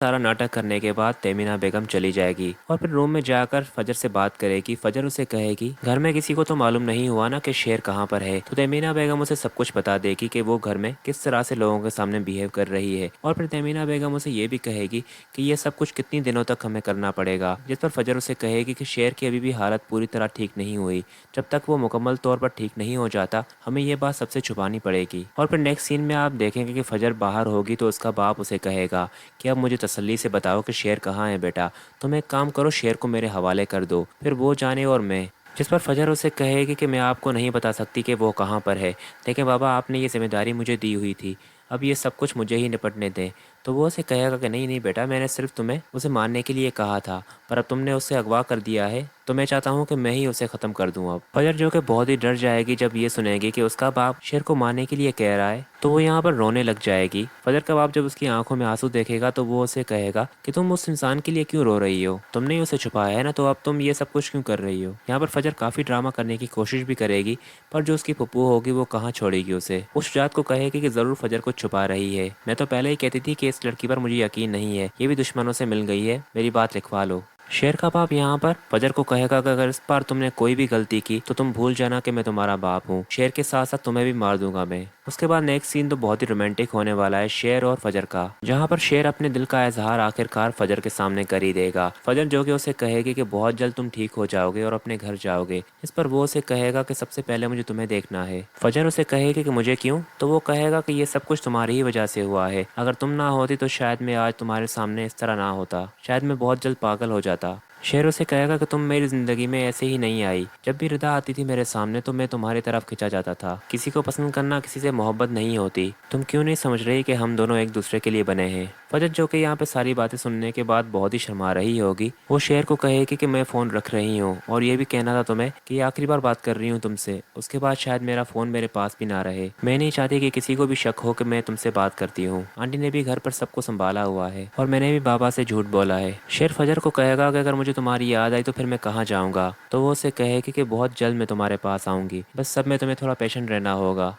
सारा नाटक करने के बाद तेमीना बेगम चली जाएगी और फिर रूम में जाकर फजर से बात करेगी। फजर उसे कहेगी घर में किसी को तो मालूम नहीं हुआ ना कि शेर कहाँ पर है। तो तेमीना बेगम उसे सब कुछ बता देगी कि वो घर में किस तरह से लोगों के सामने बिहेव कर रही है। और फिर तेमीना बेगम उसे ये भी कहेगी कि ये सब कुछ कितनी दिनों तक हमें करना पड़ेगा। जिस पर फजर उसे कहेगी कि शेर की अभी भी हालत पूरी तरह ठीक नहीं हुई, जब तक वो मुकम्मल तौर पर ठीक नहीं हो जाता हमें ये बात सबसे छुपानी पड़ेगी। और फिर नेक्स्ट सीन में आप देखेंगे कि फजर बाहर होगी तो उसका बाप उसे कहेगा कि अब मुझे तसल्ली से बताओ कि शेर कहाँ है बेटा। तुम एक काम करो, शेर को मेरे हवाले कर दो, फिर वो जाने और मैं। जिस पर फजर उसे कहेगी कि मैं आपको नहीं बता सकती कि वो कहाँ पर है, लेकिन बाबा आपने ये जिम्मेदारी मुझे दी हुई थी, अब ये सब कुछ मुझे ही निपटने दें। तो वो उसे कहेगा कि नहीं नहीं बेटा, मैंने सिर्फ तुम्हें उसे मारने के लिए कहा था, पर अब तुमने उसे अगवा कर दिया है तो मैं चाहता हूँ कि मैं ही उसे ख़त्म कर दूँ। अब फजर जो कि बहुत ही डर जाएगी जब ये सुनेगी कि उसका बाप शेर को मारने के लिए कह रहा है, तो वो यहाँ पर रोने लग जाएगी। फजर का बाप जब उसकी आंखों में आंसू देखेगा तो वो उसे कहेगा कि तुम उस इंसान के लिए क्यों रो रही हो, तुमने ही उसे छुपाया है ना, तो अब तुम ये सब कुछ क्यों कर रही हो। यहाँ पर फजर काफ़ी ड्रामा करने की कोशिश भी करेगी, पर जो उसकी पप्पू होगी वो कहाँ छोड़ेगी उसे। उस शुजात को कहेगी कि ज़रूर फजर कुछ छुपा रही है, मैं तो पहले ही कहती थी कि इस लड़की पर मुझे यकीन नहीं है, ये भी दुश्मनों से मिल गई है, मेरी बात लिखवा लो। शेर का बाप यहाँ पर फजर को कहेगा कि अगर इस बार तुमने कोई भी गलती की तो तुम भूल जाना कि मैं तुम्हारा बाप हूँ, शेर के साथ साथ तुम्हें भी मार दूंगा मैं। उसके बाद नेक्स्ट सीन तो बहुत ही रोमांटिक होने वाला है शेर और फजर का, जहाँ पर शेर अपने दिल का इजहार आखिरकार फजर के सामने कर ही देगा। फजर जो कि उसे कहेगी कि बहुत जल्द तुम ठीक हो जाओगे और अपने घर जाओगे। इस पर वो उसे कहेगा कि सबसे पहले मुझे तुम्हें देखना है। फजर उसे कहेगी कि मुझे क्यों, तो वो कहेगा कि ये सब कुछ तुम्हारी ही वजह से हुआ है, अगर तुम ना होती तो शायद मैं आज तुम्हारे सामने इस तरह ना होता, शायद मैं बहुत जल्द पागल हो जाता। शेर उसे कहेगा कि तुम मेरी ज़िंदगी में ऐसे ही नहीं आई, जब भी रिदा आती थी मेरे सामने तो मैं तुम्हारी तरफ खिंचा जाता था। किसी को पसंद करना किसी से मोहब्बत नहीं होती, तुम क्यों नहीं समझ रही कि हम दोनों एक दूसरे के लिए बने हैं। फजर जो कि यहाँ पे सारी बातें सुनने के बाद बहुत ही शर्मा रही होगी, वो शेर को कहेगी कि मैं फ़ोन रख रही हूँ और ये भी कहना था तुम्हें कि ये आखिरी बार बात कर रही हूँ तुमसे, उसके बाद शायद मेरा फ़ोन मेरे पास भी ना रहे। मैं नहीं चाहती कि किसी को भी शक हो कि मैं तुमसे बात करती हूँ। आंटी ने भी घर पर सबको संभाला हुआ है और मैंने भी बाबा से झूठ बोला है। शेर फजर को कहेगा कि अगर मुझे तुम्हारी याद आई तो फिर मैं कहाँ जाऊँगा, तो वो उसे कहेगी कि बहुत जल्द मैं तुम्हारे पास आऊँगी, बस सब में तुम्हें थोड़ा पेशेंट रहना होगा।